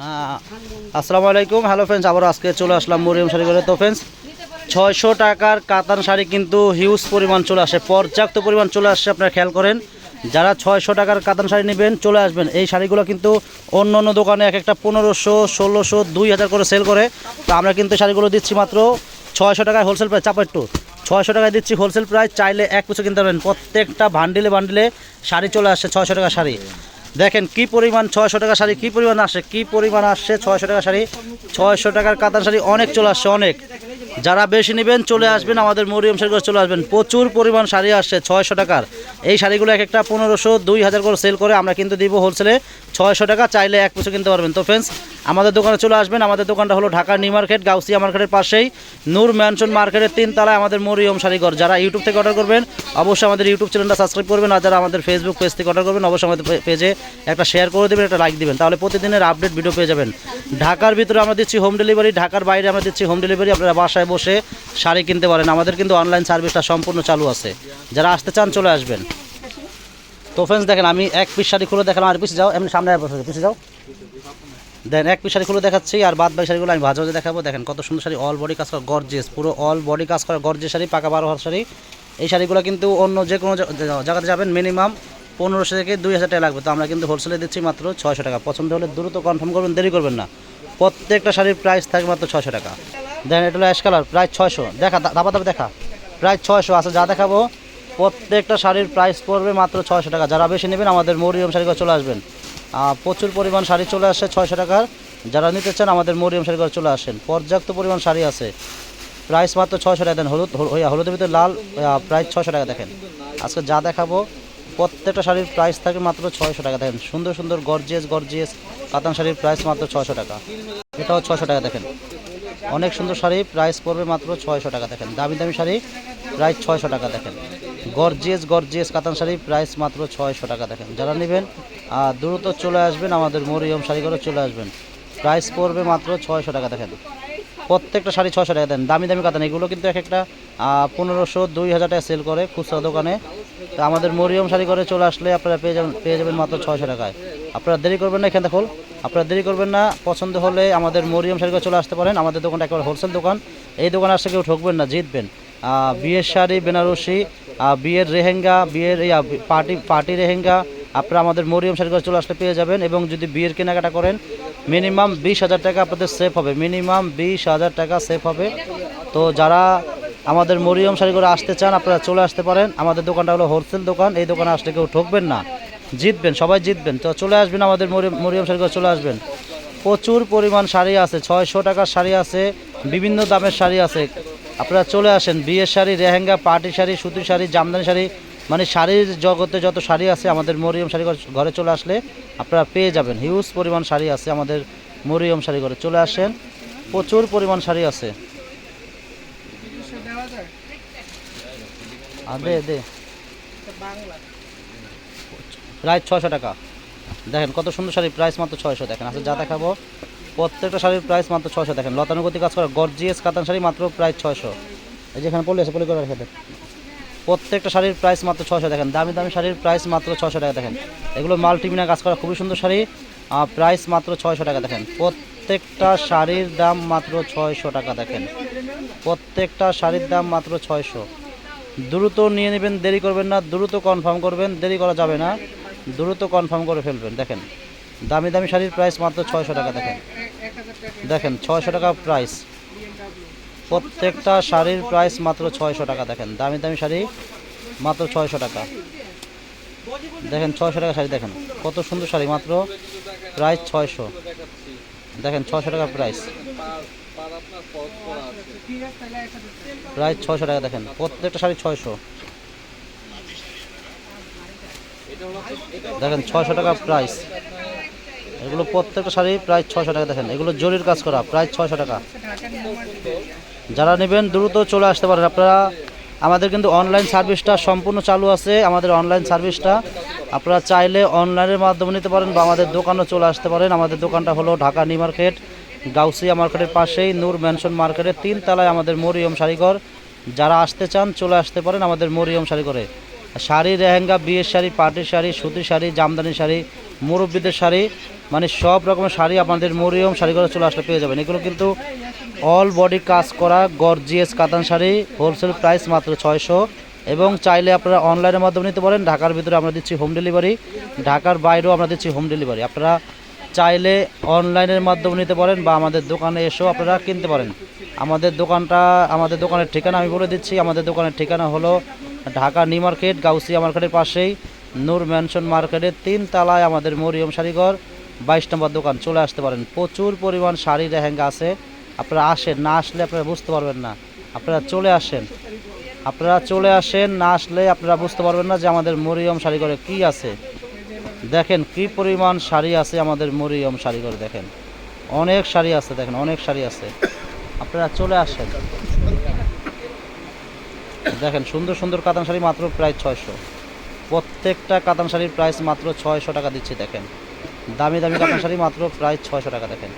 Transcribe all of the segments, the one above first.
আসসালামু আলাইকুম। Hello friends, আবার আজকে চলে আসলাম মরিয়ম শাড়ি ঘরে। তো ফ্রেন্ডস, 600 টাকার কাতান শাড়ি কিন্তু হিউজ পরিমাণ চলে আসে, পর্যাপ্ত পরিমাণ চলে আসছে। আপনারা খেয়াল করেন, যারা 600 টাকার কাতান শাড়ি নেবেন চলে আসবেন। এই শাড়িগুলো কিন্তু অন্য অন্য দোকানে এক একটা 1500, 1600, 2000 করে সেল করে। তো আমরা কিন্তু শাড়িগুলো দিচ্ছি মাত্র 600 টাকায় হোলসেল প্রাইস। চাপা একটু 600 টাকায় দিচ্ছি হোলসেল প্রাইস। চাইলে এক পিছু কিনতে পারবেন। প্রত্যেকটা বান্ডিলে বান্ডিলে শাড়ি চলে আসছে 600 টাকা শাড়ি। দেখেন কি পরিমাণ 600 টাকা শাড়ি, কি পরিমাণ আসে, কি পরিমাণ আসছে 600 টাকা শাড়ি। 600 টাকার কাতান শাড়ি অনেক চলে আসছে, অনেক। যারা বেশি নেবেন চলে আসবেন, আমাদের মরিয়ম শাড়ি চলে আসবেন। প্রচুর পরিমাণ শাড়ি আসছে 600 টাকার। এই শাড়িগুলো এক একটা 1500, 2000 করে সেল করে। আমরা কিন্তু দিব হোলসেলে 600 টাকা, চাইলে এক পিছু কিনতে পারবেন। তো ফ্রেন্ডস, আমাদের দোকানে চলে আসবেন। আমাদের দোকানটা হলো ঢাকা নিউ মার্কেট, গাউসিয়া মার্কেটের পাশেই, নূর ম্যানশন মার্কেটের 3 তলায় আমাদের মরিয়ম শাড়িঘর। যারা ইউটিউব থেকে অর্ডার করবেন অবশ্যই আমাদের ইউটিউব চ্যানেলটা সাবস্ক্রাইব করবেন, আর যারা আমাদের ফেসবুক পেজ থেকে অর্ডার করবেন অবশ্যই আমাদের পেজে একটা শেয়ার করে দেবেন, একটা লাইক দিবেন, তাহলে প্রতিদিনের আপডেট ভিডিও পেয়ে যাবেন। ঢাকার ভিতরে আমরা দিচ্ছি হোম ডেলিভারি, ঢাকার বাইরে আমরা দিচ্ছি হোম ডেলিভারি। আপনারা বাসায় বসে শাড়ি কিনতে পারেন। আমাদের কিন্তু অনলাইন সার্ভিসটা সম্পূর্ণ চালু আছে। যারা আসতে চান চলে আসবেন। তো ফ্রেন্ডস, দেখেন আমি এক পিস শাড়ি খুলে দেখালাম। আর পিছিয়ে যাও, এমনি সামনে পিছিয়ে যাও। দেন এক পিস শাড়ি খুলে দেখাচ্ছি, আর বাদ বাকি শাড়িগুলো আমি ভাজা ভাজা দেখাবো। দেখেন কত সুন্দর শাড়ি, অল বডি কাজ করা গর্জিয়াস, পুরো অল বডি কাজ করা গর্জিয়াস শাড়ি, পাকা 12 হাত শাড়ি। এই শাড়িগুলো কিন্তু অন্য যে কোনো জায়গাতে যাবেন মিনিমাম 1500 থেকে 2000 টাকা লাগবে। তো আমরা কিন্তু হোলসেলে দিচ্ছি মাত্র 600 টাকা। পছন্দ হলে দ্রুত কনফার্ম করবেন, দেরি করবেন না। প্রত্যেকটা শাড়ির প্রাইস থাকে মাত্র 600 টাকা। দেন এটা হলো অ্যাশ কালার, প্রাইস 600। দেখা ধাপা ধাপা দেখা, প্রাইস 600 আছে। যা দেখাবো প্রত্যেকটা শাড়ির প্রাইস পড়বে মাত্র 600 টাকা। যারা বেশি নেবেন আমাদের মরিয়ম শাড়িঘর চলে আসবেন। প্রচুর পরিমাণ শাড়ি চলে আসে 600 টাকার। যারা নিতে চান আমাদের মরিয়ম শাড়িঘর চলে আসেন। পর্যাপ্ত পরিমাণ শাড়ি আছে, প্রাইস মাত্র 600 টাকা। দেন হলুদের ভিতরে লাল, প্রাইস 600 টাকা। দেখেন আজকে যা দেখাবো প্রত্যেকটা শাড়ির প্রাইস থাকে মাত্র 600 টাকা। দেখেন সুন্দর সুন্দর গর্জিয়াস কাতান শাড়ির প্রাইস মাত্র 600 টাকা। এটাও 600 টাকা। দেখেন অনেক সুন্দর শাড়ি, প্রাইস পড়বে মাত্র 600 টাকা। দেখেন দামি দামি শাড়ি, প্রাইস 600 টাকা। দেখেন গর্জিয়াস কাতান শাড়ি, প্রাইস মাত্র 600 টাকা। দেখেন যারা নেবেন দ্রুত চলে আসবেন, আমাদের মরিয়ম শাড়িঘরে চলে আসবেন। প্রাইস পড়বে মাত্র 600 টাকা। দেখেন প্রত্যেকটা শাড়ি 600 টাকা। দেন দামি দামি কাতান, এগুলো কিন্তু এক একটা 1500, 2000 টাকা সেল করে খুচরা দোকানে। তো আমাদের মরিয়ম শাড়িঘরে চলে আসলে আপনারা পেয়ে যাবেন মাত্র 600 টাকায়। আপনারা দেরি করবেন না, এখানে দেখুন, আপনারা দেরি করবেন না। পছন্দ হলে আমাদের মরিয়ম শাড়িঘরে চলে আসতে পারেন। আমাদের দোকানটা একেবারে হোলসেল দোকান। এই দোকানে আসলে কেউ ঠকবেন না, জিতবেন। বিয়ের শাড়ি, বেনারসি, বিয়ের রেহেঙ্গা, বিয়ের পার্টি রেহেঙ্গা আপনারা আমাদের মরিয়ম শাড়িঘরে চলে আসলে পেয়ে যাবেন। এবং যদি বিয়ের কেনাকাটা করেন মিনিমাম 20,000 টাকা আপনাদের সেভ হবে, মিনিমাম 20,000 টাকা সেভ হবে। তো যারা আমাদের মরিয়ম শাড়িঘরে আসতে চান আপনারা চলে আসতে পারেন। আমাদের দোকানটা হলো হোলসেল দোকান। এই দোকানে আসলে কেউ ঠকবেন না, জিতবেন, সবাই জিতবেন। তো চলে আসবেন আমাদের মরিয়ম শাড়িঘরে চলে আসবেন। প্রচুর পরিমাণ শাড়ি আছে, 600 টাকার শাড়ি আছে, বিভিন্ন দামের শাড়ি আছে। আপনারা চলে আসেন। বিয়ের শাড়ি, রেহেঙ্গা, পার্টি শাড়ি, সুতির শাড়ি, জামদানি শাড়ি, মানে শাড়ির জগতে যত শাড়ি আছে আমাদের মরিয়ম শাড়ি ঘরে চলে আসলে আপনারা পেয়ে যাবেন। হিউজ পরিমাণ শাড়ি আছে আমাদের মরিয়ম শাড়ি ঘরে চলে আসেন। প্রচুর পরিমাণ শাড়ি আছে। দে প্রাইস 600 টাকা। দেখেন কত সুন্দর শাড়ি, প্রাইস মাত্র 600। দেখেন আচ্ছা যা দেখাবো প্রত্যেকটা শাড়ির প্রাইস মাত্র 600। দেখেন লতানুগতি কাজ করা গর্জিয়াস কাতান শাড়ি, মাত্র প্রাইস 600। এই যেখানে পলি আছে, পলি করে রেখে দেন। প্রত্যেকটা শাড়ির প্রাইস মাত্র 600। দেখেন দামি দামি শাড়ির প্রাইস মাত্র 600 টাকা। দেখেন এগুলো মাল্টিমিনা কাজ করা খুবই সুন্দর শাড়ি, প্রাইস মাত্র 600 টাকা। দেখেন প্রত্যেকটা শাড়ির দাম মাত্র 600 টাকা। দেখেন প্রত্যেকটা শাড়ির দাম মাত্র 600। দ্রুত নিয়ে নেবেন, দেরি করবেন না, দ্রুত কনফার্ম করবেন, দেরি করা যাবে না, দ্রুত কনফার্ম করে ফেলবেন। দেখেন দামি দামি শাড়ির প্রাইস মাত্র 600 টাকা। দেখেন 600 টাকা প্রাইস। প্রত্যেকটা শাড়ির প্রাইস মাত্র 600 টাকা। দেখেন দামি দামি শাড়ি মাত্র 600 টাকা। দেখেন 600 টাকা শাড়ি, দেখেন কত সুন্দর শাড়ি, মাত্র প্রাইস 600। দেখেন 600 টাকা প্রাইস, প্রাইস 600 টাকা। দেখেন প্রত্যেকটা শাড়ি 600। দেখেন 600 টাকা প্রাইস। এগুলো প্রত্যেকটা শাড়ি প্রাইস 600 টাকা। দেখেন এগুলো জরির কাজ করা, প্রাইস 600 টাকা। যারা নেবেন দ্রুত চলে আসতে পারেন আপনারা। আমাদের কিন্তু অনলাইন সার্ভিসটা সম্পূর্ণ চালু আছে। আমাদের অনলাইন সার্ভিসটা আপনারা চাইলে অনলাইনের মাধ্যমে নিতে পারেন বা আমাদের দোকানেও চলে আসতে পারেন। আমাদের দোকানটা হলো ঢাকা নিউ মার্কেট, গাউসিয়া মার্কেটের পাশেই, নূর ম্যানশন মার্কেটের 3 তলায় আমাদের মরিয়ম শাড়িঘর। যারা আসতে চান চলে আসতে পারেন আমাদের মরিয়ম শাড়িঘরে। শাড়ি, রেহেঙ্গা, বিয়ের শাড়ি, পার্টির শাড়ি, সুতির শাড়ি, জামদানি শাড়ি, মুরব্বীদের শাড়ি, মানে সব রকমের শাড়ি আপনাদের মরিয়ম শাড়িঘরে চলে আসলে পেয়ে যাবেন। এগুলো কিন্তু অল বডি কাজ করা গর্জিয়াস কাতান শাড়ি, হোলসেল প্রাইস মাত্র 600। এবং চাইলে আপনারা অনলাইনের মাধ্যমে নিতে পারেন। ঢাকার ভিতরে আমরা দিচ্ছি হোম ডেলিভারি, ঢাকার বাইরেও আমরা দিচ্ছি হোম ডেলিভারি। আপনারা চাইলে অনলাইনের মাধ্যমে নিতে পারেন বা আমাদের দোকানে এসেও আপনারা কিনতে পারেন। আমাদের দোকানের ঠিকানা আমি বলে দিচ্ছি। আমাদের দোকানের ঠিকানা হলো ঢাকা নিউ মার্কেট, গাউসিয়া মার্কেটের পাশেই নূর ম্যানশন মার্কেটের 3 তলায় আমাদের মরিয়ম শাড়িঘর 22 নম্বর দোকান। চলে আসতে পারেন, প্রচুর পরিমাণ শাড়ি লেহেঙ্গা আছে। আপনারা আসেন, না আসলে আপনারা বুঝতে পারবেন না। আপনারা চলে আসেন, না আসলে আপনারা বুঝতে পারবেন না যে আমাদের মরিয়ম শাড়িঘরে কি আছে। দেখেন কি পরিমাণ শাড়ি আছে আমাদের মরিয়ম শাড়িঘরে, দেখেন অনেক শাড়ি আছে, দেখেন অনেক শাড়ি আছে। আপনারা চলে আসেন, দেখেন সুন্দর সুন্দর কাতান শাড়ি মাত্র প্রায় 600। প্রত্যেকটা কাতান শাড়ির প্রাইস মাত্র 600 টাকা দিচ্ছি। দেখেন দামি দামি কাতান শাড়ি মাত্র প্রায় 600 টাকা। দেখেন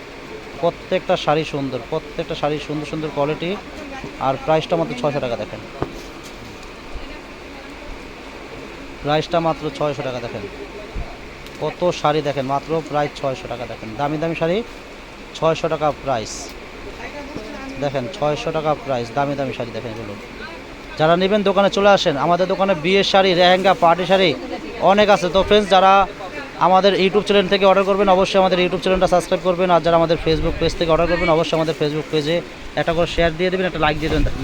প্রত্যেকটা শাড়ি সুন্দর, প্রত্যেকটা শাড়ি সুন্দর সুন্দর কোয়ালিটি, আর প্রাইসটা মাত্র 600 টাকা। দেখেন প্রাইসটা মাত্র 600 টাকা। দেখেন কত শাড়ি, দেখেন মাত্র প্রায় 600 টাকা। দেখেন দামি দামি শাড়ি 600 টাকা প্রাইস। দেখেন 600 টাকা প্রাইস, দামি দামি শাড়ি। দেখেন এগুলো যারা নেবেন দোকানে চলে আসেন। আমাদের দোকানে বিয়ের শাড়ি, লেহেঙ্গা, পার্টি শাড়ি অনেক আছে। তো ফ্রেন্ডস, যারা আমাদের ইউটিউব চ্যানেল থেকে অর্ডার করবেন অবশ্যই আমাদের ইউটিউব চ্যানেলটা সাবস্ক্রাইব করবেন। আর যারা আমাদের ফেসবুক পেজ থেকে অর্ডার করবেন অবশ্যই আমাদের ফেসবুক পেজে একটা করে শেয়ার দিয়ে দেবেন, একটা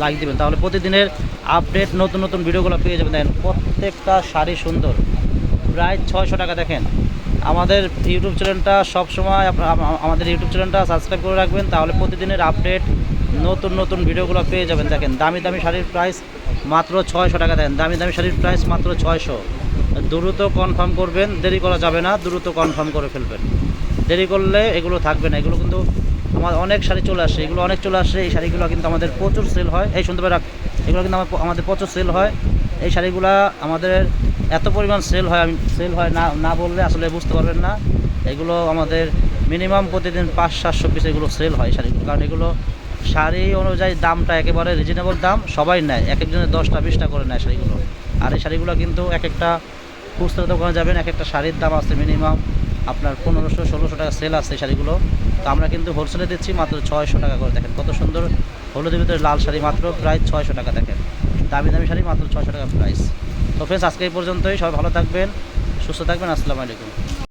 লাইক দিবেন। তাহলে প্রতিদিনের আপডেট নতুন নতুন ভিডিওগুলো পেয়ে যাবেন। দেখেন প্রত্যেকটা শাড়ি সুন্দর, প্রায় 600 টাকা। দেখেন আমাদের ইউটিউব চ্যানেলটা সবসময় আমাদের ইউটিউব চ্যানেলটা সাবস্ক্রাইব করে রাখবেন, তাহলে প্রতিদিনের আপডেট নতুন নতুন ভিডিওগুলো পেয়ে যাবেন। দেখেন দামি দামি শাড়ির প্রাইস মাত্র 600 টাকা। দেখেন দামি দামি শাড়ির প্রাইস মাত্র 600। দ্রুত কনফার্ম করবেন, দেরি করা যাবে না, দ্রুত কনফার্ম করে ফেলবেন। দেরি করলে এগুলো থাকবে না। এগুলো কিন্তু আমার অনেক শাড়ি চলে আসে, এগুলো অনেক চলে আসে। এই শাড়িগুলো কিন্তু আমাদের প্রচুর সেল হয়। এই শুনতে পারা, এগুলো কিন্তু আমাদের প্রচুর সেল হয়। এই শাড়িগুলো আমাদের এত পরিমাণ সেল হয় না বললে আসলে বুঝতে পারবেন না। এগুলো আমাদের মিনিমাম প্রতিদিন 500-700 পিস এগুলো সেল হয় শাড়িগুলো। কারণ এগুলো শাড়ি অনুযায়ী দামটা একেবারে রিজনেবল দাম, সবাই নেয়, এক একজনের 10টা-20টা করে নেয় শাড়িগুলো। আর এই শাড়িগুলো কিন্তু এক একটা খুচরা দোকানে যাবেন, এক একটা শাড়ির দাম আছে মিনিমাম আপনার 1500-1600 টাকা সেল আছে এই শাড়িগুলো। তো আমরা কিন্তু হোলসেলে দিচ্ছি মাত্র 600 টাকা করে। দেখেন কত সুন্দর হলুদের ভিতরে লাল শাড়ি মাত্র প্রায় 600 টাকা। দেখেন দামি দামি শাড়ি মাত্র 600 টাকা প্রাইস। তো ফ্রেন্ডস, আজকে এই পর্যন্তই। সবাই ভালো থাকবেন, সুস্থ থাকবেন। আসসালামু আলাইকুম।